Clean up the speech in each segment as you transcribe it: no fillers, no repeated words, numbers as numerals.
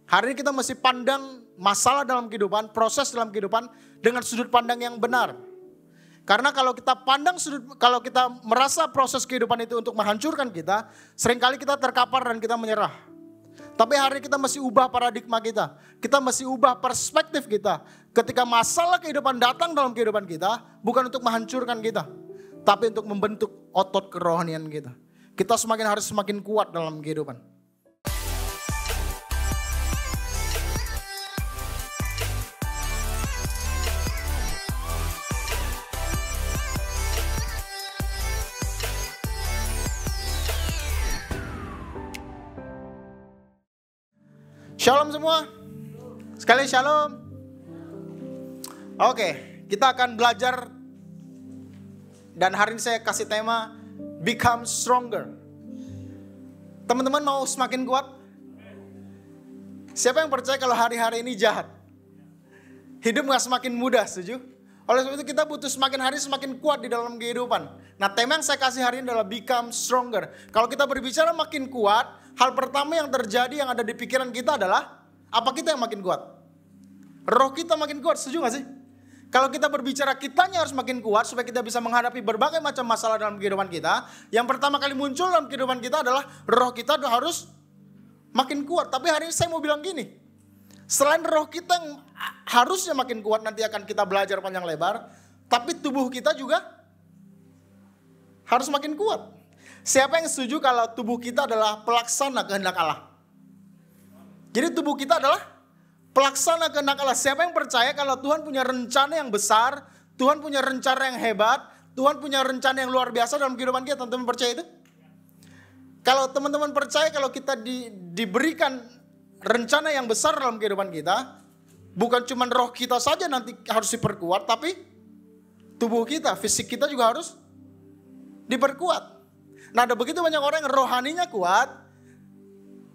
Hari ini kita mesti pandang masalah dalam kehidupan, proses dalam kehidupan dengan sudut pandang yang benar. Karena kalau kita merasa proses kehidupan itu untuk menghancurkan kita, seringkali kita terkapar dan kita menyerah. Tapi hari ini kita mesti ubah paradigma kita. Kita mesti ubah perspektif kita. Ketika masalah kehidupan datang dalam kehidupan kita, bukan untuk menghancurkan kita, tapi untuk membentuk otot kerohanian kita. Kita harus semakin kuat dalam kehidupan. Shalom semua. Sekali shalom. Oke, kita akan belajar. Dan hari ini saya kasih tema Become Stronger. Teman-teman mau semakin kuat? Siapa yang percaya kalau hari-hari ini jahat? Hidup gak semakin mudah, setuju? Oleh sebab itu kita butuh semakin hari semakin kuat di dalam kehidupan. Nah, tema yang saya kasih hari ini adalah Become Stronger. Kalau kita berbicara makin kuat, hal pertama yang terjadi yang ada di pikiran kita adalah, apa kita yang makin kuat? Roh kita makin kuat, setuju gak sih? Kalau kita berbicara kitanya harus makin kuat supaya kita bisa menghadapi berbagai macam masalah dalam kehidupan kita. Yang pertama kali muncul dalam kehidupan kita adalah roh kita harus makin kuat. Tapi hari ini saya mau bilang gini, selain roh kita yang harusnya makin kuat, nanti akan kita belajar panjang lebar, tapi tubuh kita juga harus makin kuat. Siapa yang setuju kalau tubuh kita adalah pelaksana kehendak Allah? Jadi tubuh kita adalah pelaksana kehendak Allah. Siapa yang percaya kalau Tuhan punya rencana yang besar, Tuhan punya rencana yang hebat, Tuhan punya rencana yang luar biasa dalam kehidupan kita? Teman-teman percaya itu? Kalau teman-teman percaya kalau kita diberikan rencana yang besar dalam kehidupan kita, bukan cuma roh kita saja nanti harus diperkuat, tapi tubuh kita, fisik kita juga harus diperkuat. Nah, ada begitu banyak orang yang rohaninya kuat,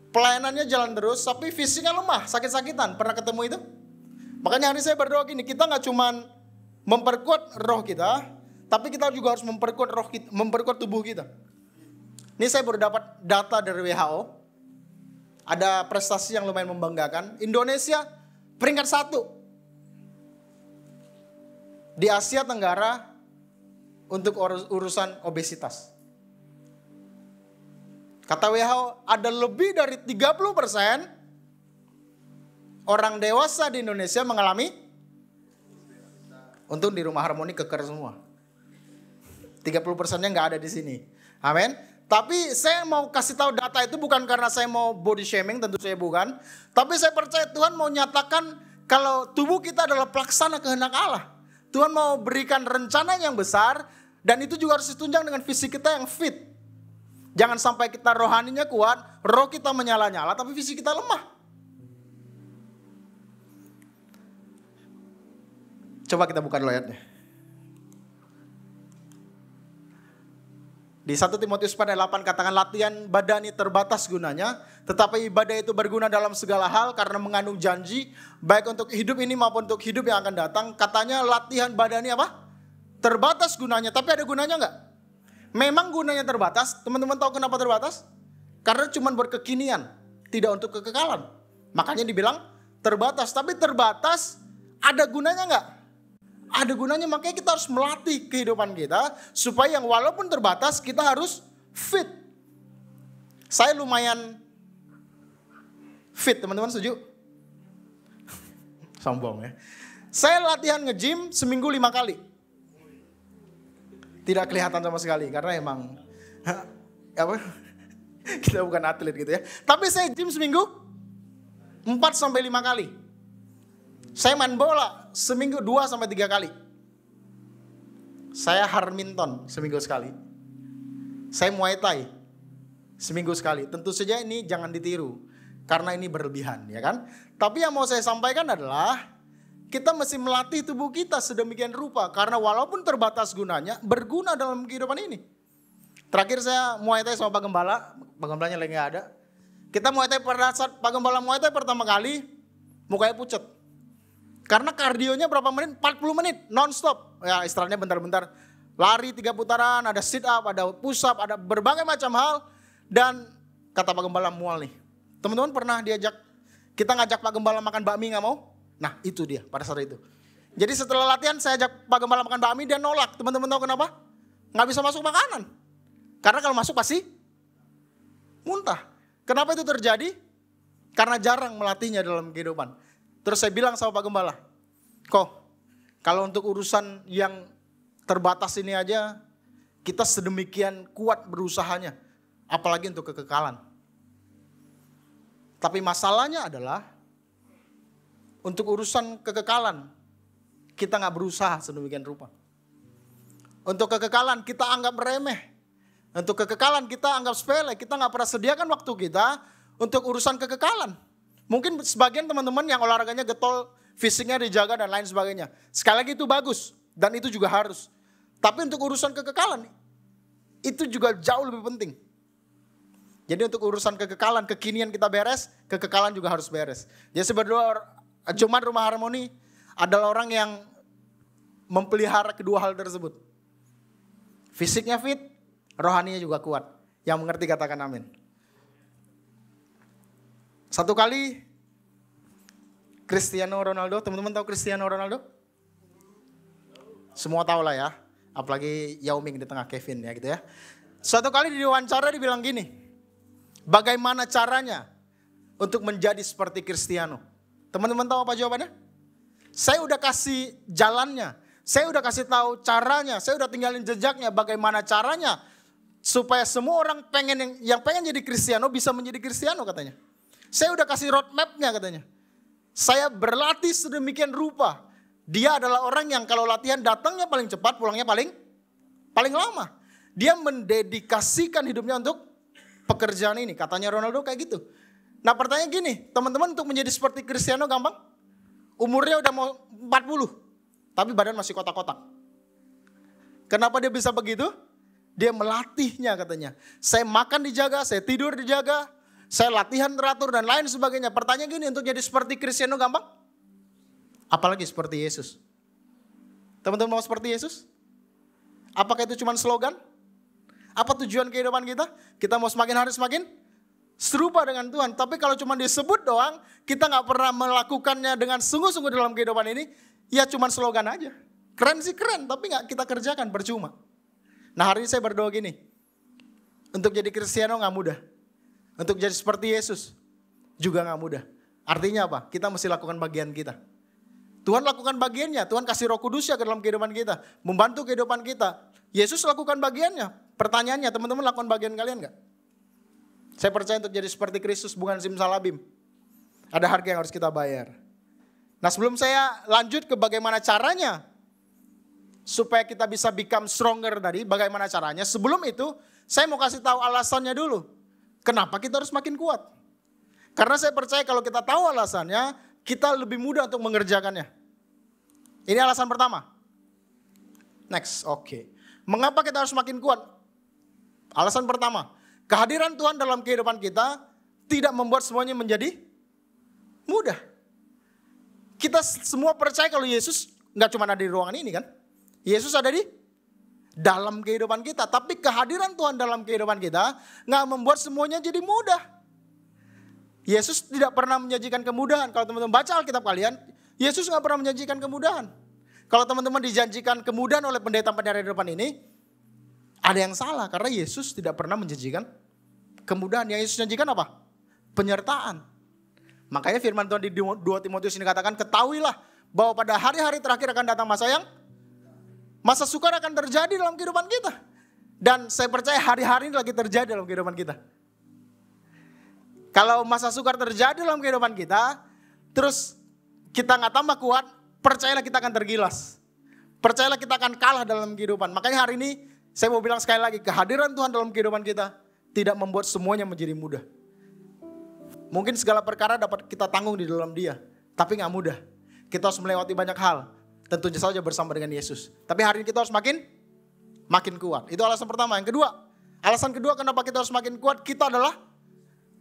pelayanannya jalan terus, tapi fisiknya lemah, sakit-sakitan. Pernah ketemu itu? Makanya hari ini saya berdoa gini, kita gak cuma memperkuat roh kita, tapi kita juga harus memperkuat roh kita, memperkuat tubuh kita. Ini saya baru dapat data dari WHO. Ada prestasi yang lumayan membanggakan. Indonesia peringkat 1 di Asia Tenggara untuk urusan obesitas. Kata WHO, ada lebih dari 30% orang dewasa di Indonesia mengalami, untung di Rumah Harmoni keker semua. 30%-nya nggak ada di sini. Amin. Tapi saya mau kasih tahu data itu bukan karena saya mau body shaming, tentu saya bukan. Tapi saya percaya Tuhan mau nyatakan kalau tubuh kita adalah pelaksana kehendak Allah. Tuhan mau berikan rencana yang besar dan itu juga harus ditunjang dengan fisik kita yang fit. Jangan sampai kita rohaninya kuat, roh kita menyala-nyala, tapi fisik kita lemah. Coba kita buka dulu ayatnya. Di 1 Timotius 4:8 katakan latihan badani terbatas gunanya, tetapi ibadah itu berguna dalam segala hal karena mengandung janji, baik untuk hidup ini maupun untuk hidup yang akan datang. Katanya latihan badani apa? Terbatas gunanya, tapi ada gunanya enggak? Memang gunanya terbatas. Teman-teman tahu kenapa terbatas? Karena cuma buat kekinian, tidak untuk kekekalan. Makanya dibilang terbatas. Tapi terbatas ada gunanya enggak? Ada gunanya, makanya kita harus melatih kehidupan kita supaya yang walaupun terbatas kita harus fit. Saya lumayan fit, teman-teman setuju? Sombong ya. Saya latihan nge-gym seminggu 5 kali. Tidak kelihatan sama sekali karena emang apa? Kita bukan atlet gitu ya. Tapi saya gym seminggu 4-5 kali. Saya main bola seminggu 2-3 kali. Saya badminton seminggu sekali. Saya Muay Thai seminggu sekali. Tentu saja ini jangan ditiru karena ini berlebihan, ya kan? Tapi yang mau saya sampaikan adalah kita mesti melatih tubuh kita sedemikian rupa. Karena walaupun terbatas gunanya, berguna dalam kehidupan ini. Terakhir saya Muay Thai sama Pak Gembala. Pak Gembalanya lagi gak ada. Kita Muay Thai pada saat Pak Gembala Muay Thai pertama kali, mukanya pucat. Karena kardionya berapa menit? 40 menit, non-stop. Ya istilahnya bentar-bentar. Lari 3 putaran, ada sit up, ada push up, ada berbagai macam hal. Dan kata Pak Gembala mual nih. Teman-teman pernah diajak Kita ngajak Pak Gembala makan bakmi nggak mau. Nah itu dia pada saat itu. Jadi setelah latihan saya ajak Pak Gembala makan bakmi, dia nolak. Teman-teman tahu kenapa? Nggak bisa masuk makanan. Karena kalau masuk pasti muntah. Kenapa itu terjadi? Karena jarang melatihnya dalam kehidupan. Terus saya bilang sama Pak Gembala, kok kalau untuk urusan yang terbatas ini aja kita sedemikian kuat berusahanya. Apalagi untuk kekekalan. Tapi masalahnya adalah untuk urusan kekekalan kita nggak berusaha sedemikian rupa. Untuk kekekalan kita anggap remeh. Untuk kekekalan kita anggap sepele. Kita nggak pernah sediakan waktu kita untuk urusan kekekalan. Mungkin sebagian teman-teman yang olahraganya getol, fisiknya dijaga dan lain sebagainya. Sekali lagi itu bagus dan itu juga harus. Tapi untuk urusan kekekalan itu juga jauh lebih penting. Jadi untuk urusan kekekalan, kekinian kita beres, kekekalan juga harus beres. Jadi saya berdoa Jemaat Rumah Harmoni adalah orang yang memelihara kedua hal tersebut. Fisiknya fit, rohaninya juga kuat. Yang mengerti katakan amin. Satu kali Cristiano Ronaldo, teman-teman tahu Cristiano Ronaldo? Semua tahu lah ya. Apalagi Yao Ming di tengah Kevin ya gitu ya. Suatu kali di diwawancara dibilang gini, bagaimana caranya untuk menjadi seperti Cristiano? Teman-teman tahu apa jawabannya? Saya udah kasih jalannya, saya udah kasih tahu caranya, saya udah tinggalin jejaknya bagaimana caranya supaya semua orang yang pengen jadi Cristiano bisa menjadi Cristiano katanya. Saya udah kasih roadmap-nya katanya. Saya berlatih sedemikian rupa. Dia adalah orang yang kalau latihan datangnya paling cepat, pulangnya paling lama. Dia mendedikasikan hidupnya untuk pekerjaan ini. Katanya Ronaldo kayak gitu. Nah pertanyaan gini, teman-teman untuk menjadi seperti Cristiano gampang? Umurnya udah mau 40, tapi badan masih kotak-kotak. Kenapa dia bisa begitu? Dia melatihnya katanya. Saya makan dijaga, saya tidur dijaga, saya latihan teratur dan lain sebagainya. Pertanyaan gini, untuk jadi seperti Cristiano gampang? Apalagi seperti Yesus. Teman-teman mau seperti Yesus? Apakah itu cuma slogan? Apa tujuan kehidupan kita? Kita mau semakin hari semakin serupa dengan Tuhan. Tapi kalau cuma disebut doang, kita gak pernah melakukannya dengan sungguh-sungguh dalam kehidupan ini, ya cuma slogan aja. Keren sih keren, tapi gak kita kerjakan, percuma. Nah hari ini saya berdoa gini, untuk jadi Cristiano gak mudah. Untuk jadi seperti Yesus juga gak mudah. Artinya apa? Kita mesti lakukan bagian kita. Tuhan lakukan bagiannya, Tuhan kasih Roh Kudusnya ke dalam kehidupan kita, membantu kehidupan kita. Yesus lakukan bagiannya. Pertanyaannya, teman-teman lakukan bagian kalian gak? Saya percaya untuk jadi seperti Kristus bukan simsalabim. Ada harga yang harus kita bayar. Nah sebelum saya lanjut ke bagaimana caranya supaya kita bisa become stronger tadi, bagaimana caranya. Sebelum itu saya mau kasih tahu alasannya dulu. Kenapa kita harus makin kuat? Karena saya percaya kalau kita tahu alasannya, kita lebih mudah untuk mengerjakannya. Ini alasan pertama. Next, oke. Mengapa kita harus makin kuat? Alasan pertama, kehadiran Tuhan dalam kehidupan kita tidak membuat semuanya menjadi mudah. Kita semua percaya kalau Yesus nggak cuma ada di ruangan ini kan. Yesus ada di dalam kehidupan kita. Tapi kehadiran Tuhan dalam kehidupan kita nggak membuat semuanya jadi mudah. Yesus tidak pernah menjanjikan kemudahan. Kalau teman-teman baca Alkitab kalian, Yesus nggak pernah menjanjikan kemudahan. Kalau teman-teman dijanjikan kemudahan oleh pendeta-pendeta di depan ini, ada yang salah. Karena Yesus tidak pernah menjanjikan kemudahan. Yang Yesus janjikan apa? Penyertaan. Makanya firman Tuhan di 2 Timotius ini katakan, ketahuilah bahwa pada hari-hari terakhir akan datang masa sukar akan terjadi dalam kehidupan kita. Dan saya percaya hari-hari ini lagi terjadi dalam kehidupan kita. Kalau masa sukar terjadi dalam kehidupan kita, terus kita nggak tambah kuat, percayalah kita akan tergilas. Percayalah kita akan kalah dalam kehidupan. Makanya hari ini saya mau bilang sekali lagi, kehadiran Tuhan dalam kehidupan kita tidak membuat semuanya menjadi mudah. Mungkin segala perkara dapat kita tanggung di dalam Dia, tapi nggak mudah. Kita harus melewati banyak hal, tentunya saja bersama dengan Yesus. Tapi hari ini kita harus makin kuat. Itu alasan pertama. Yang kedua, alasan kedua kenapa kita harus makin kuat, kita adalah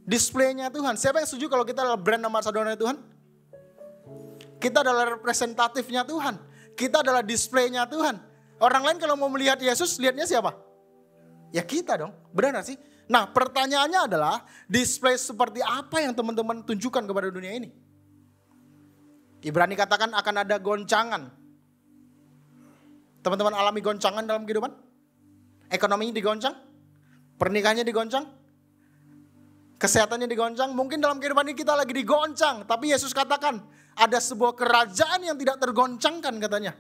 displaynya Tuhan. Siapa yang setuju kalau kita adalah brand ambassador-nya Tuhan? Kita adalah representatifnya Tuhan. Kita adalah displaynya Tuhan. Orang lain kalau mau melihat Yesus, lihatnya siapa? Ya kita dong. Benar gak sih? Nah, pertanyaannya adalah, display seperti apa yang teman-teman tunjukkan kepada dunia ini? Ibrani katakan akan ada goncangan. Teman-teman alami goncangan dalam kehidupan? Ekonominya digoncang? Pernikahannya digoncang? Kesehatannya digoncang? Mungkin dalam kehidupan ini kita lagi digoncang. Tapi Yesus katakan, ada sebuah kerajaan yang tidak tergoncangkan katanya.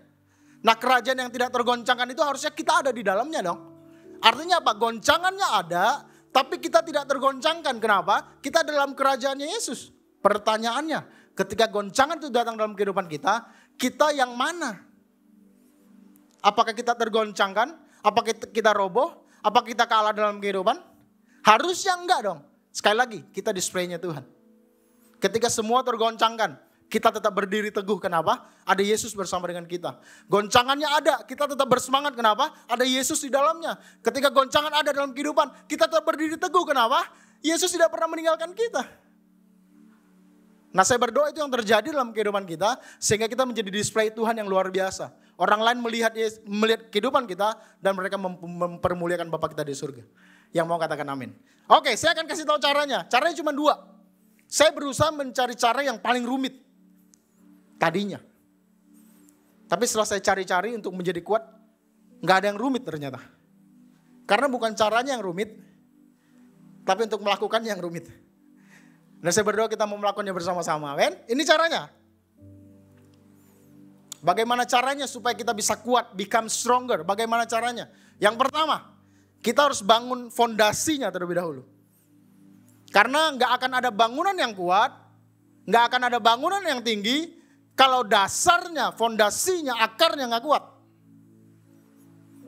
Nah, kerajaan yang tidak tergoncangkan itu harusnya kita ada di dalamnya dong. Artinya apa? Goncangannya ada, tapi kita tidak tergoncangkan. Kenapa? Kita dalam kerajaannya Yesus. Pertanyaannya, ketika goncangan itu datang dalam kehidupan kita, kita yang mana? Apakah kita tergoncangkan? Apakah kita roboh? Apakah kita kalah dalam kehidupan? Harusnya enggak dong. Sekali lagi, kita displaynya Tuhan. Ketika semua tergoncangkan, kita tetap berdiri teguh. Kenapa? Ada Yesus bersama dengan kita. Goncangannya ada, kita tetap bersemangat. Kenapa? Ada Yesus di dalamnya. Ketika goncangan ada dalam kehidupan, kita tetap berdiri teguh. Kenapa? Yesus tidak pernah meninggalkan kita. Nah, saya berdoa itu yang terjadi dalam kehidupan kita, sehingga kita menjadi display Tuhan yang luar biasa. Orang lain melihat kehidupan kita, dan mereka mempermuliakan Bapa kita di surga. Yang mau katakan amin. Oke, saya akan kasih tahu caranya. Caranya cuma 2. Saya berusaha mencari cara yang paling rumit. Tadinya. Tapi setelah saya cari-cari untuk menjadi kuat, gak ada yang rumit ternyata. Karena bukan caranya yang rumit, tapi untuk melakukannya yang rumit. Dan saya berdoa kita mau melakukannya bersama-sama. Amin. Ini caranya. Bagaimana caranya supaya kita bisa kuat, become stronger? Bagaimana caranya? Yang pertama, kita harus bangun fondasinya terlebih dahulu. Karena gak akan ada bangunan yang kuat, gak akan ada bangunan yang tinggi, kalau dasarnya, fondasinya, akarnya gak kuat.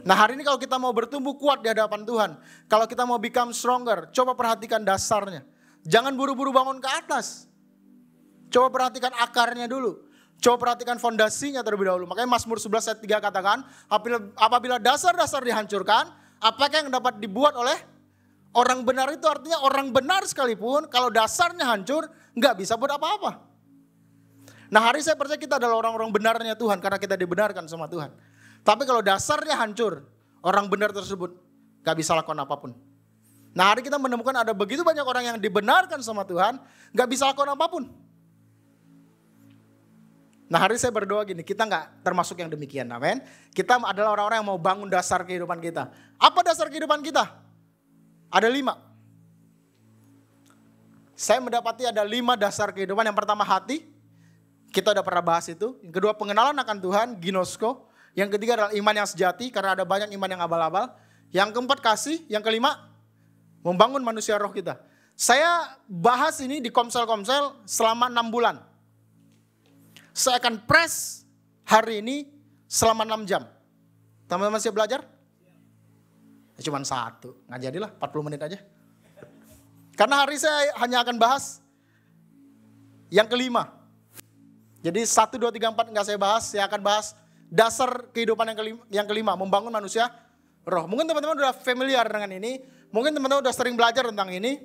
Nah, hari ini kalau kita mau bertumbuh kuat di hadapan Tuhan, kalau kita mau become stronger, coba perhatikan dasarnya. Jangan buru-buru bangun ke atas. Coba perhatikan akarnya dulu. Coba perhatikan fondasinya terlebih dahulu. Makanya Mazmur 11 ayat 3 katakan, apabila dasar-dasar dihancurkan, apakah yang dapat dibuat oleh orang benar itu? Artinya orang benar sekalipun, kalau dasarnya hancur, gak bisa buat apa-apa. Nah, hari saya percaya kita adalah orang-orang benarnya Tuhan, karena kita dibenarkan sama Tuhan. Tapi kalau dasarnya hancur, orang benar tersebut gak bisa lakukan apapun. Nah, hari kita menemukan ada begitu banyak orang yang dibenarkan sama Tuhan, gak bisa lakukan apapun. Nah, hari saya berdoa gini, kita gak termasuk yang demikian, amin. Kita adalah orang-orang yang mau bangun dasar kehidupan kita. Apa dasar kehidupan kita? Ada 5. Saya mendapati ada 5 dasar kehidupan. Yang pertama hati, kita udah pernah bahas itu. Yang kedua pengenalan akan Tuhan, ginosko. Yang ketiga adalah iman yang sejati, karena ada banyak iman yang abal-abal. Yang keempat kasih, yang kelima membangun manusia roh kita. Saya bahas ini di komsel-komsel selama 6 bulan. Saya akan press hari ini selama 6 jam. Teman-teman siap belajar? Ya, cuman 1, nggak jadilah 40 menit aja. Karena hari saya hanya akan bahas yang kelima. Jadi 1, 2, 3, 4 nggak saya bahas. Saya akan bahas dasar kehidupan yang kelima, membangun manusia roh. Mungkin teman-teman udah familiar dengan ini. Mungkin teman-teman udah sering belajar tentang ini.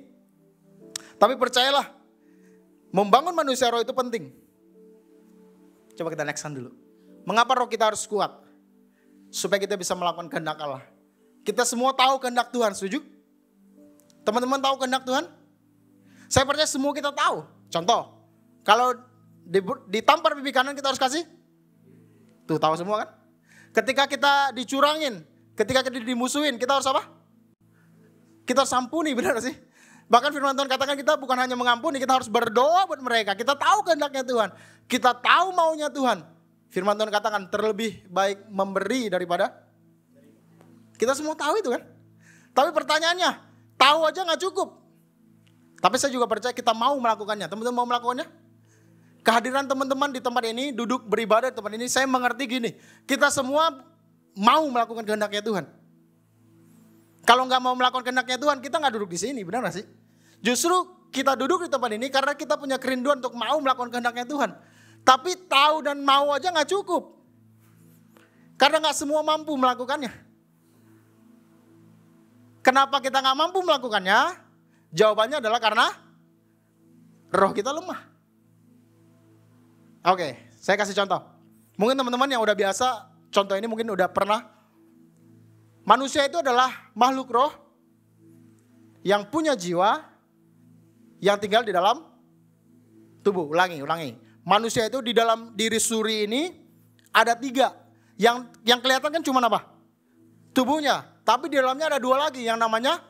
Tapi percayalah, membangun manusia roh itu penting. Coba kita nextan dulu. Mengapa roh kita harus kuat? Supaya kita bisa melakukan kehendak Allah. Kita semua tahu kehendak Tuhan, setuju? Teman-teman tahu kehendak Tuhan? Saya percaya semua kita tahu. Contoh, kalau ditampar pipi kanan kita harus kasih? Tuh tahu semua kan? Ketika kita dicurangin, ketika kita dimusuhin, kita harus apa? Kita harus ampuni, benar sih? Bahkan firman Tuhan katakan kita bukan hanya mengampuni, kita harus berdoa buat mereka. Kita tahu kehendaknya Tuhan. Kita tahu maunya Tuhan. Firman Tuhan katakan terlebih baik memberi daripada. Kita semua tahu itu kan. Tapi pertanyaannya, tahu aja gak cukup. Tapi saya juga percaya kita mau melakukannya. Teman-teman mau melakukannya? Kehadiran teman-teman di tempat ini, duduk beribadah di tempat ini, saya mengerti gini. Kita semua mau melakukan kehendaknya Tuhan. Kalau nggak mau melakukan kehendaknya Tuhan, kita nggak duduk di sini, benar nggak sih? Justru kita duduk di tempat ini karena kita punya kerinduan untuk mau melakukan kehendaknya Tuhan. Tapi tahu dan mau aja nggak cukup. Karena nggak semua mampu melakukannya. Kenapa kita nggak mampu melakukannya? Jawabannya adalah karena roh kita lemah. Oke, saya kasih contoh. Mungkin teman-teman yang udah biasa, contoh ini mungkin udah pernah. Manusia itu adalah makhluk roh yang punya jiwa, yang tinggal di dalam tubuh. Ulangi. Manusia itu di dalam diri suri ini ada 3. Yang kelihatan kan cuma apa? Tubuhnya. Tapi di dalamnya ada 2 lagi yang namanya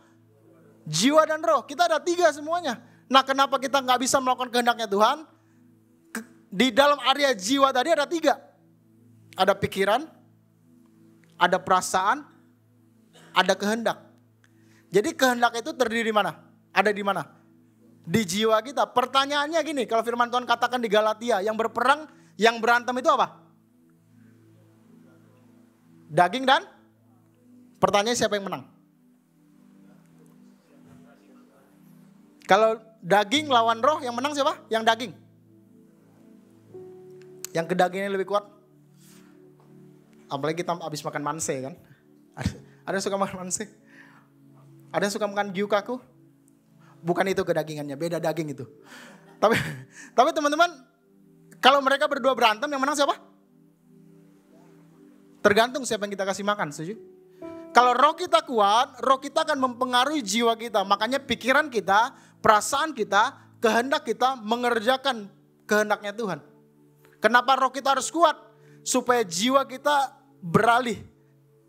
jiwa dan roh. Kita ada 3 semuanya. Nah, kenapa kita nggak bisa melakukan kehendaknya Tuhan? Di dalam area jiwa tadi ada 3. Ada pikiran, ada perasaan, ada kehendak. Jadi kehendak itu terdiri di mana? Ada di mana? Di jiwa kita. Pertanyaannya gini, kalau firman Tuhan katakan di Galatia, yang berperang, yang berantem itu apa? Daging dan? Pertanyaannya siapa yang menang? Kalau daging lawan roh, yang menang siapa? Yang daging. Yang kedagingnya lebih kuat. Apalagi kita habis makan manse kan. Ada yang suka makan manse? Ada yang suka makan gyukaku? Bukan itu kedagingannya, beda daging itu. Tapi teman-teman, kalau mereka berdua berantem, yang menang siapa? Tergantung siapa yang kita kasih makan, setuju? Kalau roh kita kuat, roh kita akan mempengaruhi jiwa kita. Makanya pikiran kita, perasaan kita, kehendak kita mengerjakan kehendaknya Tuhan. Kenapa roh kita harus kuat? Supaya jiwa kita beralih.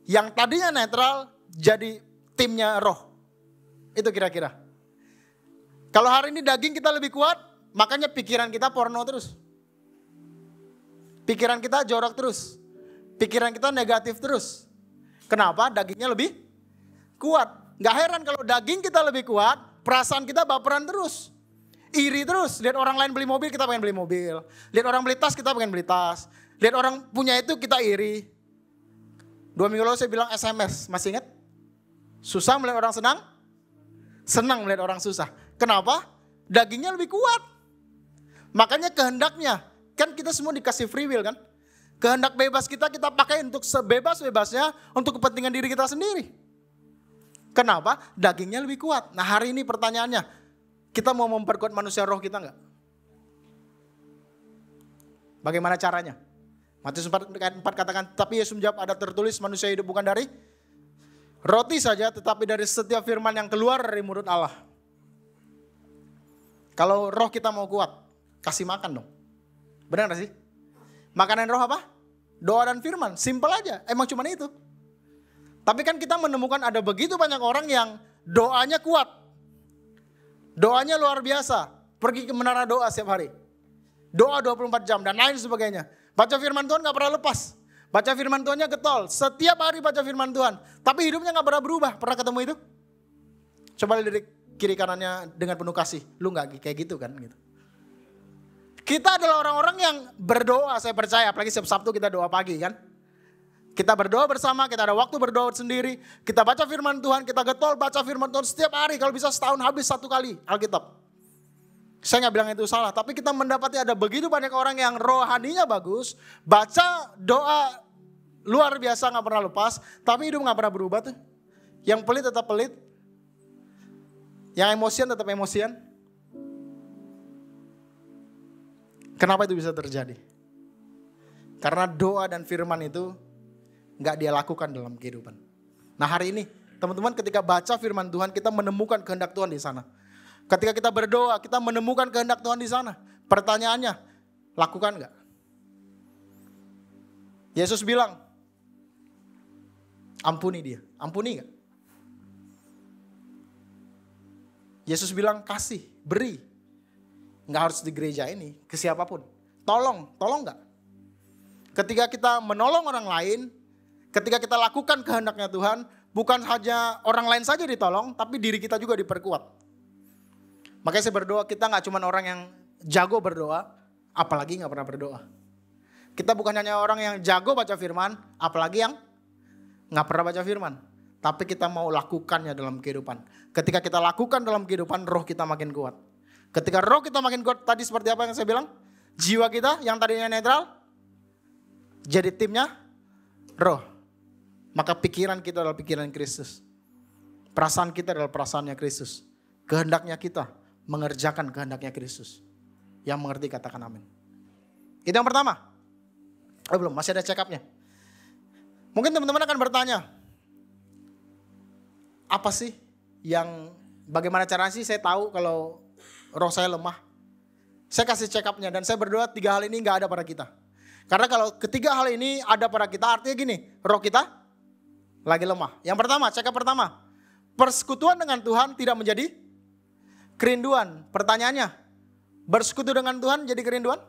Yang tadinya netral jadi timnya roh. Itu kira-kira. Kalau hari ini daging kita lebih kuat, makanya pikiran kita porno terus. Pikiran kita jorok terus. Pikiran kita negatif terus. Kenapa? Dagingnya lebih kuat. Gak heran kalau daging kita lebih kuat, perasaan kita baperan terus. Iri terus. Lihat orang lain beli mobil, kita pengen beli mobil. Lihat orang beli tas, kita pengen beli tas. Lihat orang punya itu, kita iri. 2 minggu lalu saya bilang SMS, masih ingat? Susah melihat orang senang, senang melihat orang susah. Kenapa? Dagingnya lebih kuat. Makanya kehendaknya, kan kita semua dikasih free will kan? Kehendak bebas kita pakai untuk sebebas-bebasnya untuk kepentingan diri kita sendiri. Kenapa? Dagingnya lebih kuat. Nah, hari ini pertanyaannya, kita mau memperkuat manusia roh kita enggak? Bagaimana caranya? Matius 4 katakan, tapi Yesus menjawab, ada tertulis manusia hidup bukan dari roti saja, tetapi dari setiap firman yang keluar dari mulut Allah. Kalau roh kita mau kuat, kasih makan dong. Benar gak sih? Makanan roh apa? Doa dan firman, simple aja, emang cuma itu. Tapi kan kita menemukan ada begitu banyak orang yang doanya kuat. Doanya luar biasa, pergi ke menara doa setiap hari. Doa 24 jam dan lain sebagainya. Baca firman Tuhan gak pernah lepas. Baca firman Tuhannya getol. Setiap hari baca firman Tuhan. Tapi hidupnya gak pernah berubah. Pernah ketemu itu? Coba lirik kiri kanannya dengan penuh kasih. Lu gak kayak gitu kan? Gitu. Kita adalah orang-orang yang berdoa, saya percaya. Apalagi setiap Sabtu kita doa pagi kan? Kita berdoa bersama, kita ada waktu berdoa sendiri. Kita baca firman Tuhan, kita getol baca firman Tuhan setiap hari. Kalau bisa setahun habis 1 kali Alkitab. Saya gak bilang itu salah, tapi kita mendapati ada begitu banyak orang yang rohaninya bagus, baca doa luar biasa gak pernah lepas, tapi hidup gak pernah berubah tuh. Yang pelit tetap pelit, yang emosian tetap emosian. Kenapa itu bisa terjadi? Karena doa dan firman itu gak dia lakukan dalam kehidupan. Nah hari ini, teman-teman ketika baca firman Tuhan, kita menemukan kehendak Tuhan di sana. Ketika kita berdoa, kita menemukan kehendak Tuhan di sana. Pertanyaannya, lakukan gak? Yesus bilang, ampuni dia. Ampuni gak? Yesus bilang, kasih, beri. Gak harus di gereja ini, ke siapapun. Tolong gak? Ketika kita menolong orang lain, ketika kita lakukan kehendaknya Tuhan, bukan hanya orang lain saja ditolong, tapi diri kita juga diperkuat. Makanya saya berdoa, kita gak cuma orang yang jago berdoa, apalagi gak pernah berdoa. Kita bukan hanya orang yang jago baca firman, apalagi yang gak pernah baca firman. Tapi kita mau lakukannya dalam kehidupan. Ketika kita lakukan dalam kehidupan, roh kita makin kuat. Ketika roh kita makin kuat, tadi seperti apa yang saya bilang? Jiwa kita yang tadinya netral, jadi timnya roh. Maka pikiran kita adalah pikiran Kristus. Perasaan kita adalah perasaannya Kristus. Kehendaknya kita mengerjakan kehendaknya Kristus. Yang mengerti katakan amin. Itu yang pertama. Belum, masih ada check up-nya. Mungkin teman-teman akan bertanya, apa sih yang bagaimana caranya sih saya tahu kalau roh saya lemah? Saya kasih check up-nya dan saya berdoa 3 hal ini nggak ada pada kita. Karena kalau ketiga hal ini ada pada kita artinya gini, roh kita lagi lemah. Yang pertama, check up pertama. Persekutuan dengan Tuhan tidak menjadi kerinduan. Pertanyaannya, bersekutu dengan Tuhan jadi kerinduan?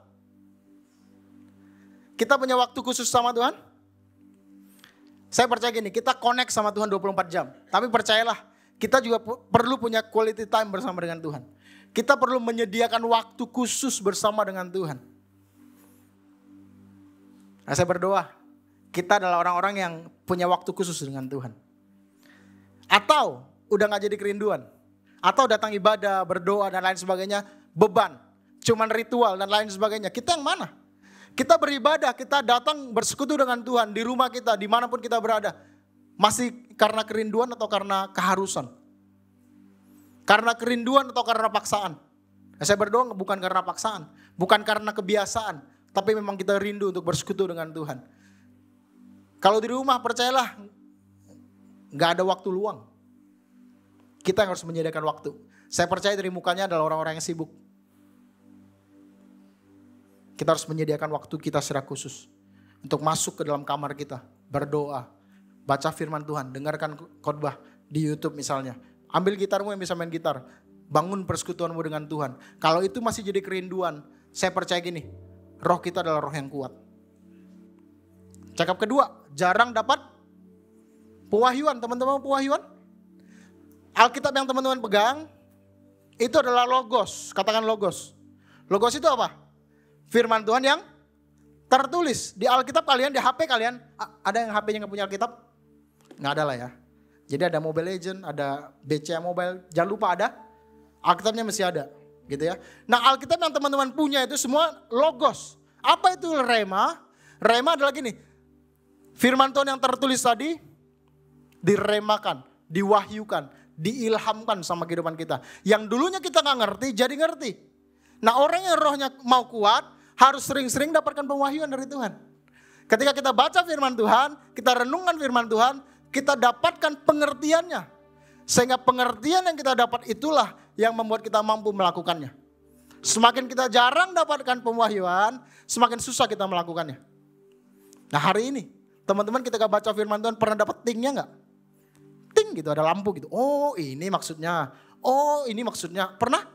Kita punya waktu khusus sama Tuhan? Saya percaya gini, kita connect sama Tuhan 24 jam. Tapi percayalah, kita juga perlu punya quality time bersama dengan Tuhan. Kita perlu menyediakan waktu khusus bersama dengan Tuhan. Nah, saya berdoa, kita adalah orang-orang yang punya waktu khusus dengan Tuhan. Atau udah gak jadi kerinduan. Atau datang ibadah, berdoa dan lain sebagainya, beban. Cuman ritual dan lain sebagainya. Kita yang mana? Kita beribadah, kita datang bersekutu dengan Tuhan di rumah kita, dimanapun kita berada. Masih karena kerinduan atau karena keharusan? Karena kerinduan atau karena paksaan? Nah, saya berdoa bukan karena paksaan, bukan karena kebiasaan, tapi memang kita rindu untuk bersekutu dengan Tuhan. Kalau di rumah percayalah, gak ada waktu luang. Kita harus menyediakan waktu. Saya percaya dari mukanya adalah orang-orang yang sibuk. Kita harus menyediakan waktu kita secara khusus untuk masuk ke dalam kamar kita, berdoa, baca firman Tuhan, dengarkan khotbah di YouTube misalnya. Ambil gitarmu yang bisa main gitar, bangun persekutuanmu dengan Tuhan. Kalau itu masih jadi kerinduan, saya percaya gini, roh kita adalah roh yang kuat. Cakap kedua, jarang dapat pewahyuan. Teman-teman, pewahyuan? Alkitab yang teman-teman pegang, itu adalah logos, katakan logos. Logos itu apa? Firman Tuhan yang tertulis. Di Alkitab kalian, di HP kalian, ada yang HP-nya gak punya Alkitab? Gak ada lah ya. Jadi ada Mobile Legend, ada BCA Mobile, jangan lupa ada. Alkitabnya masih ada, gitu ya. Nah, Alkitab yang teman-teman punya itu semua logos. Apa itu rema? Rema adalah gini, firman Tuhan yang tertulis tadi, diremakan, diwahyukan, diilhamkan sama kehidupan kita. Yang dulunya kita gak ngerti, jadi ngerti. Nah, orang yang rohnya mau kuat, harus sering-sering dapatkan pewahyuan dari Tuhan. Ketika kita baca firman Tuhan, kita renungkan firman Tuhan, kita dapatkan pengertiannya. Sehingga pengertian yang kita dapat itulah yang membuat kita mampu melakukannya. Semakin kita jarang dapatkan pewahyuan, semakin susah kita melakukannya. Nah, hari ini, teman-teman ketika baca firman Tuhan pernah dapat tingnya gak? Ting gitu, ada lampu gitu. Oh, ini maksudnya. Oh, ini maksudnya. Pernah?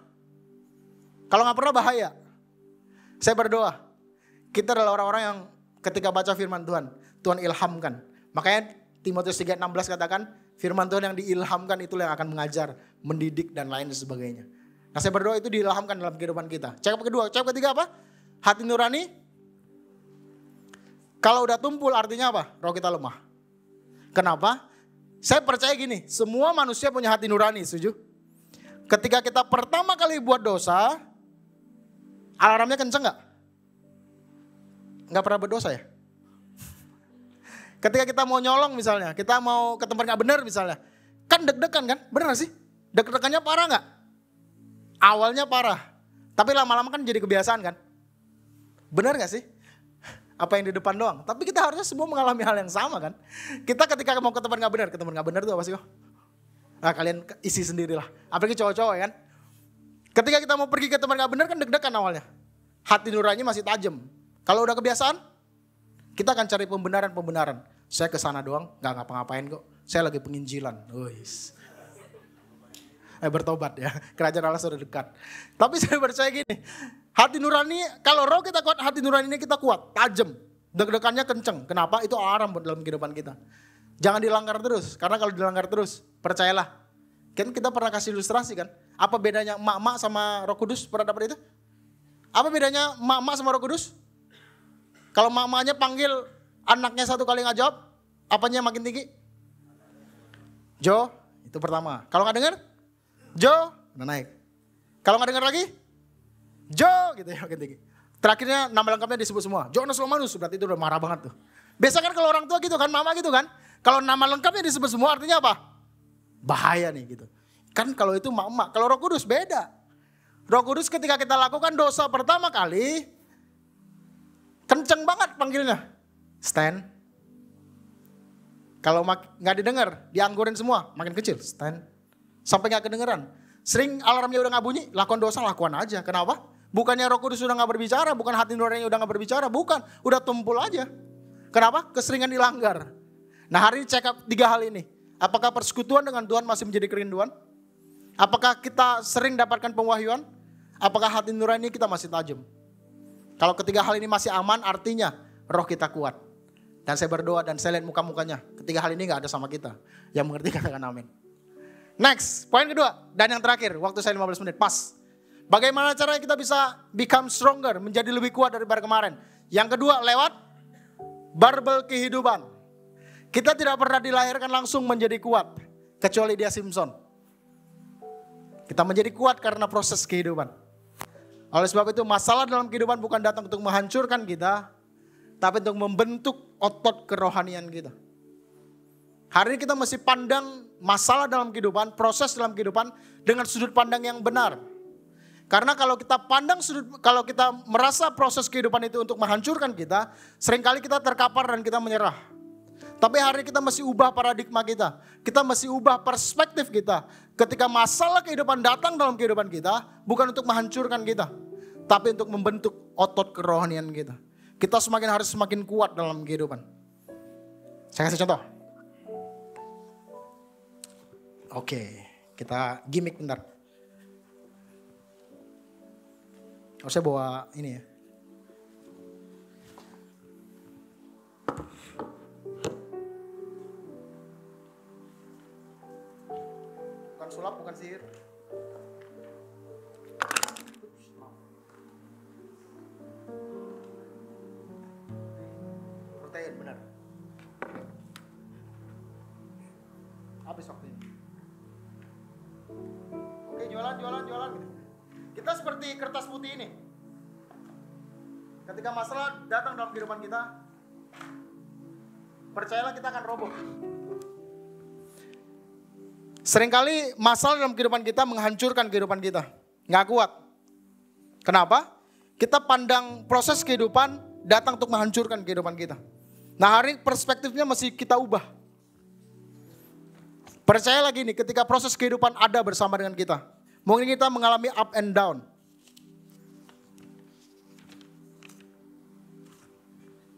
Kalau gak pernah bahaya. Saya berdoa, kita adalah orang-orang yang ketika baca firman Tuhan, Tuhan ilhamkan. Makanya Timotius 3:16 katakan, firman Tuhan yang diilhamkan itulah yang akan mengajar, mendidik dan lain sebagainya. Nah, saya berdoa itu diilhamkan dalam kehidupan kita. Cakap kedua, cakap ketiga apa? Hati nurani. Kalau udah tumpul artinya apa? Roh kita lemah. Kenapa? Saya percaya gini, semua manusia punya hati nurani, setuju? Ketika kita pertama kali buat dosa, alarmnya kenceng gak? Gak pernah berdosa ya? Ketika kita mau nyolong misalnya, kita mau ke tempat gak benar misalnya, kan deg-degan kan? Bener gak sih? Deg-degannya parah gak? Awalnya parah, tapi lama-lama kan jadi kebiasaan kan? Bener gak sih? Apa yang di depan doang? Tapi kita harusnya semua mengalami hal yang sama kan? Kita ketika mau ke tempat gak benar, ke tempat gak benar itu apa sih kok? Nah, kalian isi sendirilah, apalagi cowok-cowok ya kan? Ketika kita mau pergi ke tempat gak benar kan deg-degan awalnya. Hati nurani masih tajam. Kalau udah kebiasaan, kita akan cari pembenaran-pembenaran. Saya kesana doang, gak ngapa-ngapain kok. Saya lagi penginjilan. Bertobat ya, kerajaan Allah sudah dekat. Tapi saya percaya gini, hati nurani, kalau roh kita kuat, hati nurani ini kita kuat, tajam. Deg-degannya kenceng. Kenapa? Itu alarm dalam kehidupan kita. Jangan dilanggar terus, karena kalau dilanggar terus, percayalah. Kan kita pernah kasih ilustrasi kan, apa bedanya emak-emak sama Roh Kudus? Pernah dapat itu? Apa bedanya emak-emak sama Roh Kudus? Kalau emak-emaknya panggil anaknya satu kali gak jawab, apanya makin tinggi? Jo, itu pertama. Kalau gak dengar, Jo, udah naik. Kalau gak dengar lagi, Jo, gitu ya makin tinggi. Terakhirnya nama lengkapnya disebut semua. Jonas Romanus, berarti itu udah marah banget tuh. Biasa kan kalau orang tua gitu kan, mama gitu kan. Kalau nama lengkapnya disebut semua artinya apa? Bahaya nih gitu. Kan kalau itu emak-emak, kalau Roh Kudus beda. Roh Kudus ketika kita lakukan dosa pertama kali, kenceng banget panggilnya. Stand. Kalau gak didengar, dianggurin semua, makin kecil. Stand. Sampai gak kedengeran. Sering alarmnya udah gak bunyi, lakukan dosa, lakukan aja. Kenapa? Bukannya Roh Kudus sudah gak berbicara, bukan hati nurani udah gak berbicara, bukan. Udah tumpul aja. Kenapa? Keseringan dilanggar. Nah hari ini check up 3 hal ini. Apakah persekutuan dengan Tuhan masih menjadi kerinduan? Apakah kita sering dapatkan penwahyuan? Apakah hati nurani kita masih tajam? Kalau ketiga hal ini masih aman, artinya roh kita kuat. Dan saya berdoa dan saya lihat muka-mukanya. Ketiga hal ini gak ada sama kita. Yang mengerti katakan amin. Next, poin kedua. Dan yang terakhir, waktu saya 15 menit, pas. Bagaimana caranya kita bisa become stronger, menjadi lebih kuat daripada kemarin. Yang kedua, lewat barbel kehidupan. Kita tidak pernah dilahirkan langsung menjadi kuat. Kecuali dia Simpson. Kita menjadi kuat karena proses kehidupan. Oleh sebab itu masalah dalam kehidupan bukan datang untuk menghancurkan kita. Tapi untuk membentuk otot kerohanian kita. Hari ini kita mesti pandang masalah dalam kehidupan, proses dalam kehidupan dengan sudut pandang yang benar. Karena kalau kita merasa proses kehidupan itu untuk menghancurkan kita, seringkali kita terkapar dan kita menyerah. Tapi hari ini kita mesti ubah paradigma kita. Kita mesti ubah perspektif kita. Ketika masalah kehidupan datang dalam kehidupan kita, bukan untuk menghancurkan kita, tapi untuk membentuk otot kerohanian kita. Kita harus semakin kuat dalam kehidupan. Saya kasih contoh. Oke, kita gimmick bentar. Saya bawa ini ya. Bukan sulap, bukan sihir. Protein, benar. Habis waktu ini. Oke, jualan gitu. Kita seperti kertas putih ini. Ketika masalah datang dalam kehidupan kita, percayalah kita akan roboh. Seringkali masalah dalam kehidupan kita menghancurkan kehidupan kita. Nggak kuat. Kenapa? Kita pandang proses kehidupan datang untuk menghancurkan kehidupan kita. Nah hari perspektifnya mesti kita ubah. Percayalah gini, ketika proses kehidupan ada bersama dengan kita. Mungkin kita mengalami up and down.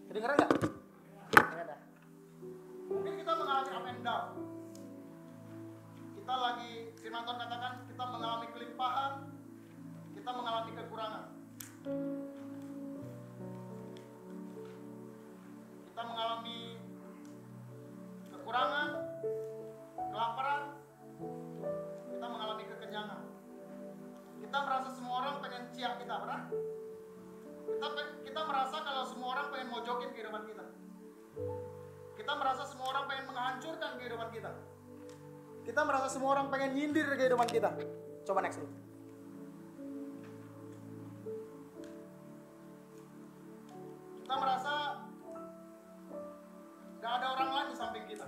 Kedengeran nggak? Mungkin kita mengalami up and down. Kita lagi, firman Tuhan katakan, kita mengalami kelimpahan, kita mengalami kekurangan. Kita mengalami kekurangan, kelaparan, kita mengalami kekenyangan. Kita merasa semua orang pengen ciak kita, benar? Kita merasa kalau semua orang pengen mojokin kehidupan kita. Kita merasa semua orang pengen menghancurkan kehidupan kita. Kita merasa semua orang pengen nyindir kehidupan kita. Coba next dulu. Kita merasa gak ada orang lain di samping kita.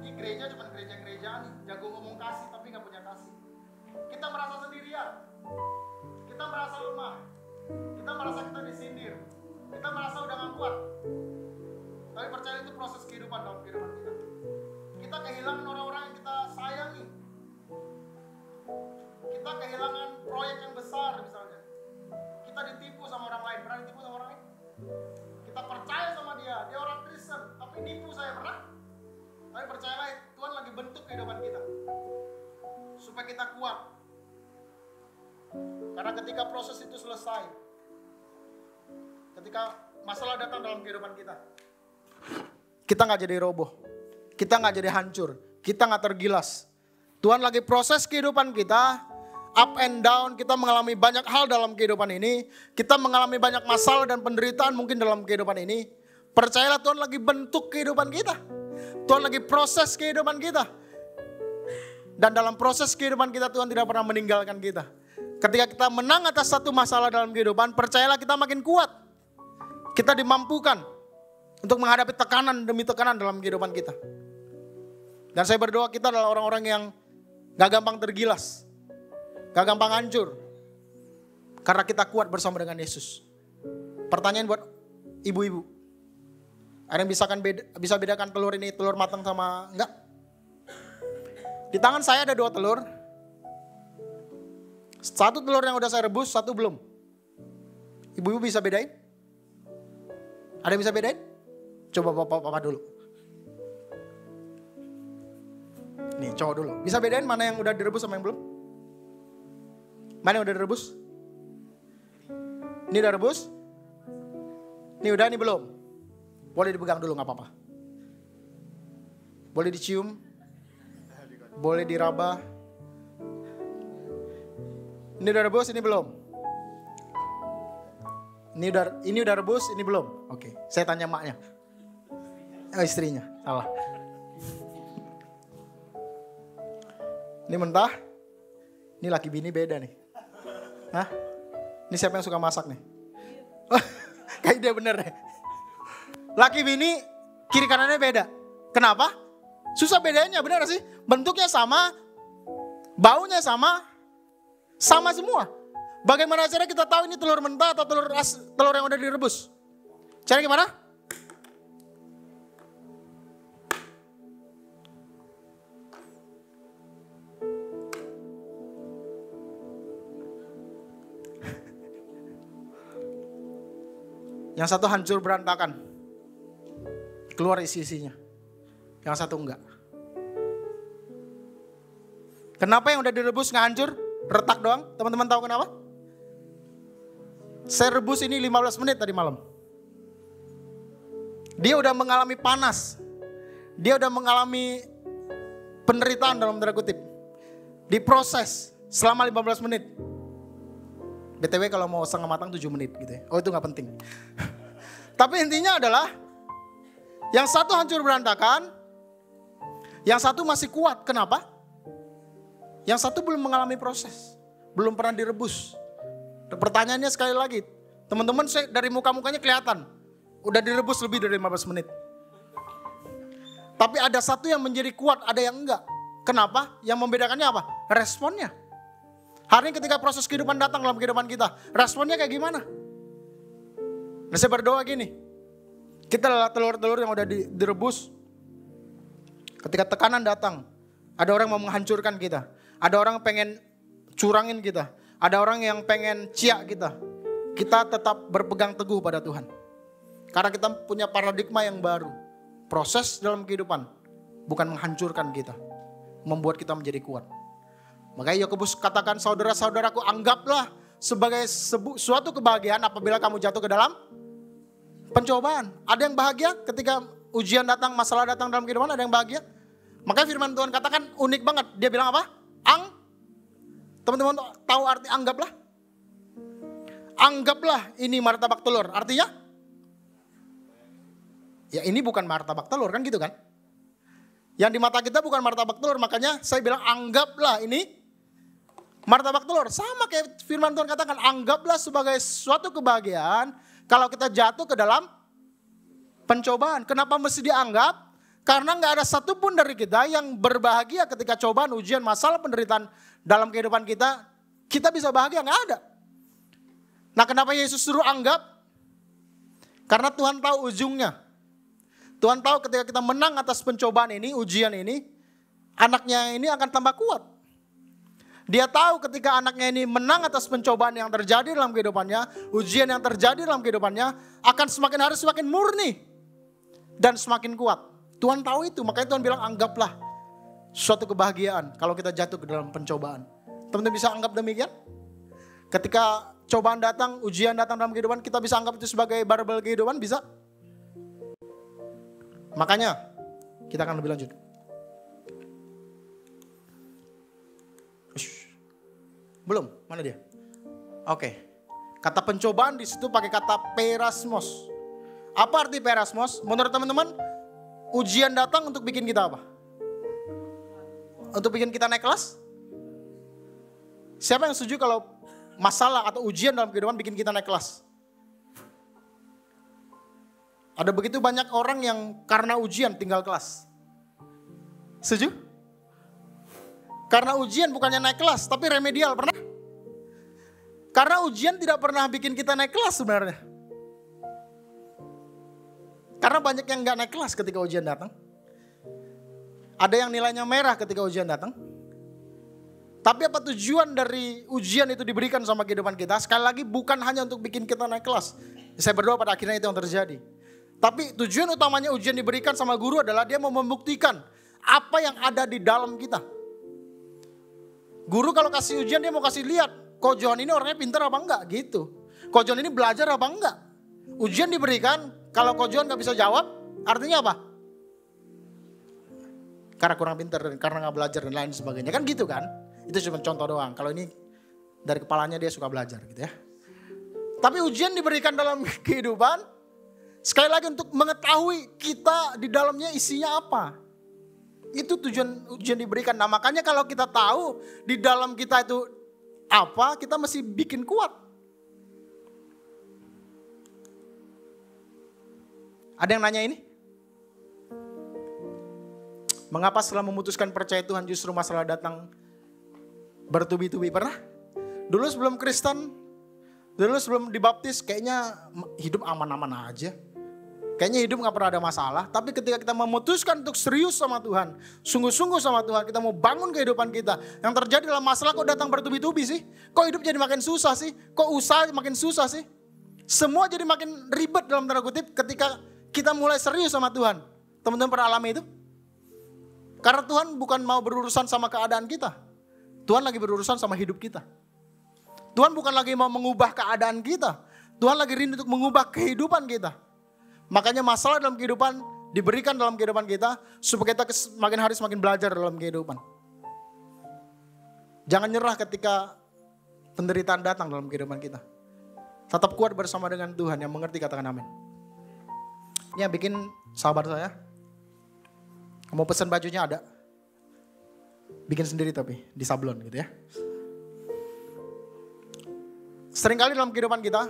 Ini gereja cuma gereja-gerejaan nih, jago ngomong kasih tapi gak punya kasih. Kita merasa sendirian. Kita merasa lemah. Kita merasa kita disindir. Kita merasa udah gak kuat. Tapi percaya itu proses kehidupan dalam kehidupan kita. Kita kehilangan orang-orang yang kita sayangi. Kita kehilangan proyek yang besar misalnya. Kita ditipu sama orang lain. Pernah ditipu sama orang lain? Kita percaya sama dia orang Kristen, tapi nipu saya, pernah? Tapi percayalah Tuhan lagi bentuk kehidupan kita. Supaya kita kuat. Karena ketika proses itu selesai, ketika masalah datang dalam kehidupan kita gak jadi roboh. Kita gak jadi hancur. Kita gak tergilas. Tuhan lagi proses kehidupan kita. Up and down, kita mengalami banyak hal dalam kehidupan ini. Kita mengalami banyak masalah dan penderitaan mungkin dalam kehidupan ini. Percayalah Tuhan lagi bentuk kehidupan kita. Tuhan lagi proses kehidupan kita. Dan dalam proses kehidupan kita Tuhan tidak pernah meninggalkan kita. Ketika kita menang atas satu masalah dalam kehidupan, percayalah kita makin kuat. Kita dimampukan untuk menghadapi tekanan demi tekanan dalam kehidupan kita. Dan saya berdoa kita adalah orang-orang yang gak gampang tergilas. Gak gampang hancur. Karena kita kuat bersama dengan Yesus. Pertanyaan buat ibu-ibu. Ada yang bisa bedakan telur ini telur matang sama enggak? Di tangan saya ada 2 telur. Satu telur yang udah saya rebus, satu belum. Ibu-ibu bisa bedain? Ada yang bisa bedain? Coba papa dulu. Nih cowok dulu. Bisa bedain mana yang udah direbus sama yang belum? Mana yang udah direbus? Ini udah rebus? Ini udah, ini belum? Boleh dipegang dulu, gak apa-apa. Boleh dicium? Boleh diraba? Ini udah rebus, ini belum? Ini udah rebus, ini belum? Oke, saya tanya maknya. Oh, istrinya, salah. Ini mentah. Ini laki bini beda nih. Hah? Ini siapa yang suka masak nih? Kayak dia bener deh. Laki bini kiri kanannya beda. Kenapa? Susah bedanya, benar sih? Bentuknya sama, baunya sama semua. Bagaimana cara kita tahu ini telur mentah atau telur yang udah direbus? Cara gimana? Yang satu hancur berantakan. Keluar isi-isinya. Yang satu enggak. Kenapa yang udah direbus nggak hancur? Retak doang. Teman-teman tahu kenapa? Saya rebus ini 15 menit tadi malam. Dia udah mengalami panas. Dia udah mengalami penderitaan dalam tanda kutip. Diproses selama 15 menit. BTW kalau mau setengah matang 7 menit gitu ya. Oh itu gak penting. Tapi intinya adalah yang satu hancur berantakan, yang satu masih kuat. Kenapa? Yang satu belum mengalami proses, belum pernah direbus. Pertanyaannya sekali lagi, teman-teman dari muka-mukanya kelihatan, udah direbus lebih dari 15 menit. Tapi ada satu yang menjadi kuat, ada yang enggak. Kenapa? Yang membedakannya apa? Responnya. Hari ini ketika proses kehidupan datang dalam kehidupan kita, responnya kayak gimana? Nah saya berdoa gini, kita adalah telur-telur yang udah direbus. Ketika tekanan datang, ada orang yang mau menghancurkan kita. Ada orang yang pengen curangin kita. Ada orang yang pengen ciak kita. Kita tetap berpegang teguh pada Tuhan. Karena kita punya paradigma yang baru. Proses dalam kehidupan bukan menghancurkan kita, membuat kita menjadi kuat. Makanya Yakobus katakan, saudara-saudaraku, anggaplah sebagai suatu kebahagiaan apabila kamu jatuh ke dalam pencobaan. Ada yang bahagia ketika ujian datang, masalah datang dalam kehidupan, ada yang bahagia. Makanya firman Tuhan katakan unik banget. Dia bilang apa? Teman-teman tahu arti anggaplah? Anggaplah ini martabak telur. Artinya? Ya ini bukan martabak telur kan gitu kan? Yang di mata kita bukan martabak telur. Makanya saya bilang anggaplah ini martabak telur. Sama kayak firman Tuhan katakan, anggaplah sebagai suatu kebahagiaan kalau kita jatuh ke dalam pencobaan. Kenapa mesti dianggap? Karena gak ada satupun dari kita yang berbahagia ketika cobaan, ujian, masalah, penderitaan dalam kehidupan kita. Kita bisa bahagia, gak ada. Nah kenapa Yesus suruh anggap? Karena Tuhan tahu ujungnya. Tuhan tahu ketika kita menang atas pencobaan ini, ujian ini, anaknya ini akan tambah kuat. Dia tahu ketika anaknya ini menang atas pencobaan yang terjadi dalam kehidupannya, ujian yang terjadi dalam kehidupannya, akan semakin hari semakin murni dan semakin kuat. Tuhan tahu itu, makanya Tuhan bilang anggaplah suatu kebahagiaan kalau kita jatuh ke dalam pencobaan. Teman-teman bisa anggap demikian? Ketika cobaan datang, ujian datang dalam kehidupan, kita bisa anggap itu sebagai barbel kehidupan, bisa? Makanya kita akan lebih lanjut. Belum, mana dia? Oke. Kata pencobaan di situ pakai kata perasmos. Apa arti perasmos? Menurut teman-teman, ujian datang untuk bikin kita apa? Untuk bikin kita naik kelas? Siapa yang setuju kalau masalah atau ujian dalam kehidupan bikin kita naik kelas? Ada begitu banyak orang yang karena ujian tinggal kelas. Setuju? Karena ujian bukannya naik kelas, tapi remedial. Pernah? Karena ujian tidak pernah bikin kita naik kelas sebenarnya. Karena banyak yang gak naik kelas ketika ujian datang. Ada yang nilainya merah ketika ujian datang. Tapi apa tujuan dari ujian itu diberikan sama kehidupan kita? Sekali lagi bukan hanya untuk bikin kita naik kelas. Saya berdoa pada akhirnya itu yang terjadi. Tapi tujuan utamanya ujian diberikan sama guru adalah dia mau membuktikan apa yang ada di dalam kita. Guru kalau kasih ujian dia mau kasih lihat, kok John ini orangnya pintar apa enggak gitu. Kok John ini belajar apa enggak. Ujian diberikan, kalau kok John gak bisa jawab, artinya apa? Karena kurang pintar dan karena gak belajar dan lain sebagainya. Kan gitu kan? Itu cuma contoh doang. Kalau ini dari kepalanya dia suka belajar gitu ya. Tapi ujian diberikan dalam kehidupan, sekali lagi untuk mengetahui kita di dalamnya isinya apa. Itu tujuan ujian diberikan. Nah makanya kalau kita tahu di dalam kita itu apa, kita mesti bikin kuat. Ada yang nanya ini? Mengapa setelah memutuskan percaya Tuhan justru masalah datang bertubi-tubi? Pernah? Dulu sebelum Kristen, dulu sebelum dibaptis kayaknya hidup aman-aman aja. Kayaknya hidup gak pernah ada masalah. Tapi ketika kita memutuskan untuk serius sama Tuhan, sungguh-sungguh sama Tuhan, kita mau bangun kehidupan kita. Yang terjadi dalam masalah kok datang bertubi-tubi sih? Kok hidup jadi makin susah sih? Kok usaha makin susah sih? Semua jadi makin ribet dalam tanda kutip ketika kita mulai serius sama Tuhan. Teman-teman pernah alami itu? Karena Tuhan bukan mau berurusan sama keadaan kita. Tuhan lagi berurusan sama hidup kita. Tuhan bukan lagi mau mengubah keadaan kita. Tuhan lagi rindu untuk mengubah kehidupan kita. Makanya masalah dalam kehidupan diberikan dalam kehidupan kita supaya kita semakin hari semakin belajar dalam kehidupan. Jangan nyerah ketika penderitaan datang dalam kehidupan kita. Tetap kuat bersama dengan Tuhan yang mengerti, katakan amin. Ya bikin sahabat saya. Mau pesan bajunya ada. Bikin sendiri tapi di sablon gitu ya. Seringkali dalam kehidupan kita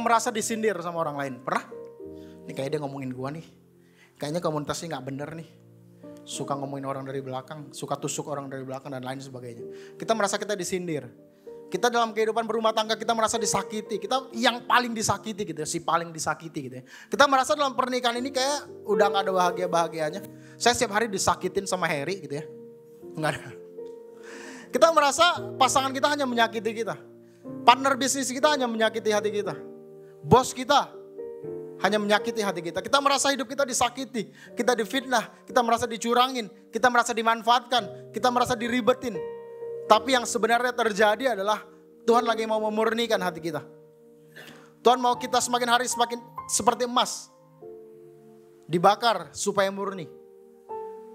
merasa disindir sama orang lain. Pernah? Ini kayak dia ngomongin gua nih. Kayaknya komunitasnya gak bener nih. Suka ngomongin orang dari belakang. Suka tusuk orang dari belakang dan lain sebagainya. Kita merasa kita disindir. Kita dalam kehidupan berumah tangga kita merasa disakiti. Kita yang paling disakiti gitu ya. Si paling disakiti gitu ya. Kita merasa dalam pernikahan ini kayak udah gak ada bahagia-bahagianya. Saya setiap hari disakitin sama Harry gitu ya. Enggak ada. Kita merasa pasangan kita hanya menyakiti kita. Partner bisnis kita hanya menyakiti hati kita. Bos kita hanya menyakiti hati kita. Kita merasa hidup kita disakiti. Kita difitnah. Kita merasa dicurangin. Kita merasa dimanfaatkan. Kita merasa diribetin. Tapi yang sebenarnya terjadi adalah Tuhan lagi mau memurnikan hati kita. Tuhan mau kita semakin hari semakin seperti emas. Dibakar supaya murni.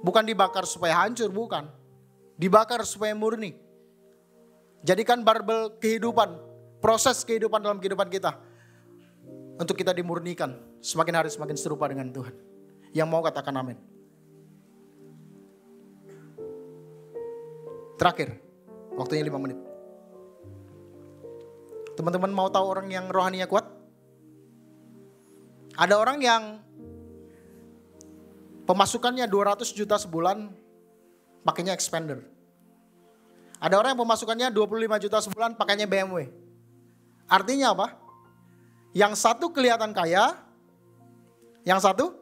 Bukan dibakar supaya hancur, bukan. Dibakar supaya murni. Jadikan barbel kehidupan, proses kehidupan dalam kehidupan kita. Untuk kita dimurnikan, semakin hari semakin serupa dengan Tuhan. Yang mau katakan amin. Terakhir, waktunya 5 menit. Teman-teman mau tahu orang yang rohaninya kuat? Ada orang yang pemasukannya 200 juta sebulan, pakainya expander. Ada orang yang pemasukannya 25 juta sebulan, pakainya BMW. Artinya apa? Yang satu kelihatan kaya, yang satu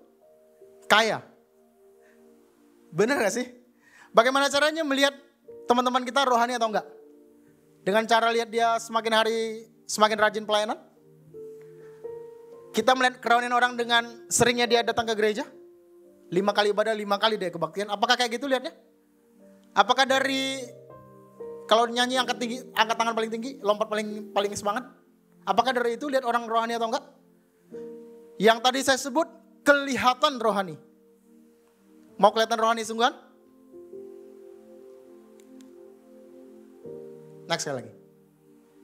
kaya. Benar gak sih? Bagaimana caranya melihat teman-teman kita rohani atau enggak? Dengan cara lihat dia semakin hari semakin rajin pelayanan? Kita melihat kerohanian orang dengan seringnya dia datang ke gereja? 5 kali ibadah, 5 kali dia kebaktian. Apakah kayak gitu lihatnya? Apakah dari kalau nyanyi angkat tinggi, angkat tangan paling tinggi, lompat paling semangat? Apakah dari itu lihat orang rohani atau enggak? Yang tadi saya sebut kelihatan rohani. Mau kelihatan rohani sungguhan? Next sekali lagi.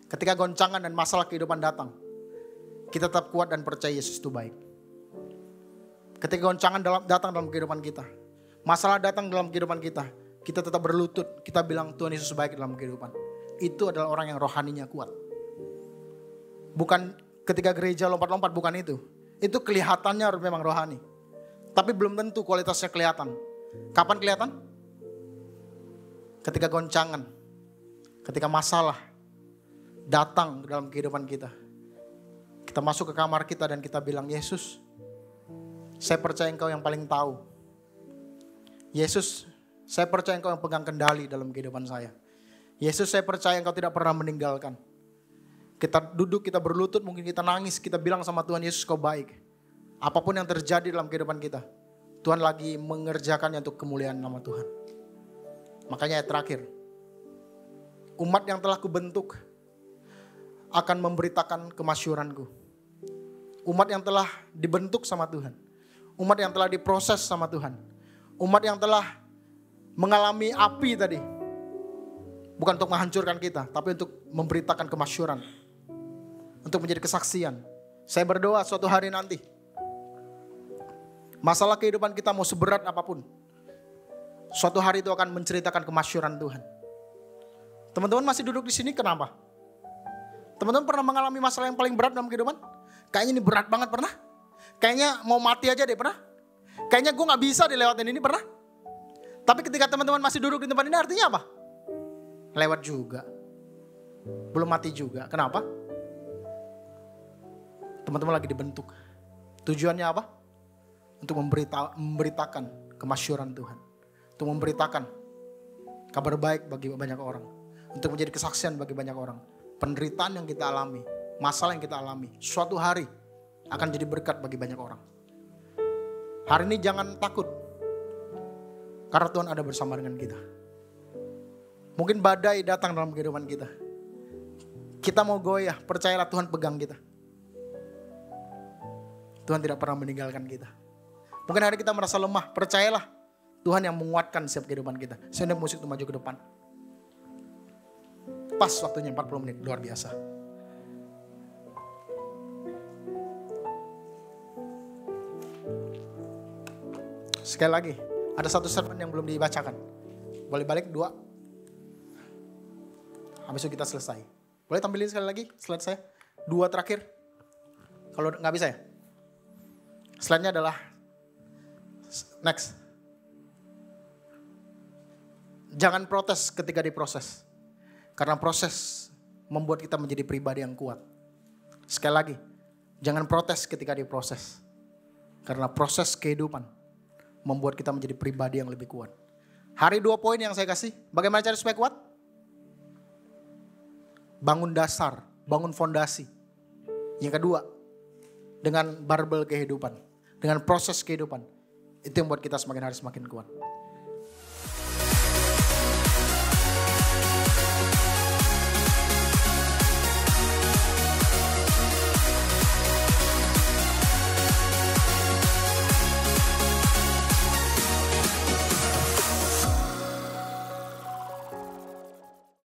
Ketika goncangan dan masalah kehidupan datang, kita tetap kuat dan percaya Yesus itu baik. Ketika goncangan datang dalam kehidupan kita, masalah datang dalam kehidupan kita tetap berlutut, kita bilang Tuhan Yesus baik dalam kehidupan. Itu adalah orang yang rohaninya kuat. Bukan ketika gereja lompat-lompat, bukan itu. Itu kelihatannya memang rohani. Tapi belum tentu kualitasnya kelihatan. Kapan kelihatan? Ketika goncangan, ketika masalah datang dalam kehidupan kita. Kita masuk ke kamar kita dan kita bilang, Yesus, saya percaya Engkau yang paling tahu. Yesus, Saya percaya Engkau yang pegang kendali dalam kehidupan saya. Yesus, saya percaya Engkau tidak pernah meninggalkan. Kita duduk, kita berlutut, mungkin kita nangis, kita bilang sama Tuhan, Yesus Kau baik. Apapun yang terjadi dalam kehidupan kita, Tuhan lagi mengerjakannya untuk kemuliaan nama Tuhan. Makanya ayat terakhir, umat yang telah kubentuk akan memberitakan kemasyhuranku. Umat yang telah dibentuk sama Tuhan. Umat yang telah diproses sama Tuhan. Umat yang telah mengalami api tadi. Bukan untuk menghancurkan kita, tapi untuk memberitakan kemasyhuran. Untuk menjadi kesaksian. Saya berdoa suatu hari nanti, masalah kehidupan kita mau seberat apapun, suatu hari itu akan menceritakan kemasyhuran Tuhan. Teman-teman masih duduk di sini kenapa? Teman-teman pernah mengalami masalah yang paling berat dalam kehidupan? Kayaknya ini berat banget, pernah? Kayaknya mau mati aja deh, pernah? Kayaknya gue gak bisa dilewatin ini, pernah? Tapi ketika teman-teman masih duduk di tempat ini artinya apa? Lewat juga. Belum mati juga. Kenapa? Teman-teman lagi dibentuk. Tujuannya apa? Untuk memberitakan kemasyhuran Tuhan. Untuk memberitakan kabar baik bagi banyak orang. Untuk menjadi kesaksian bagi banyak orang. Penderitaan yang kita alami, masalah yang kita alami, suatu hari akan jadi berkat bagi banyak orang. Hari ini jangan takut. Karena Tuhan ada bersama dengan kita. Mungkin badai datang dalam kehidupan kita. Kita mau goyah, percayalah Tuhan pegang kita. Tuhan tidak pernah meninggalkan kita. Mungkin hari kita merasa lemah, percayalah Tuhan yang menguatkan setiap kehidupan kita. Sehingga musik itu maju ke depan. Pas waktunya 40 menit, luar biasa. Sekali lagi, ada satu sermon yang belum dibacakan. Boleh balik 2. Habis itu kita selesai. Boleh tampilin sekali lagi slide saya? 2 terakhir. Kalau nggak bisa ya? Slide-nya adalah next. Jangan protes ketika diproses. Karena proses membuat kita menjadi pribadi yang kuat. Sekali lagi, jangan protes ketika diproses. Karena proses kehidupan membuat kita menjadi pribadi yang lebih kuat. Hari 2 poin yang saya kasih. Bagaimana cara supaya kuat? Bangun dasar, bangun fondasi. Yang kedua, dengan barbel kehidupan. Dengan proses kehidupan. Itu yang membuat kita semakin hari semakin kuat.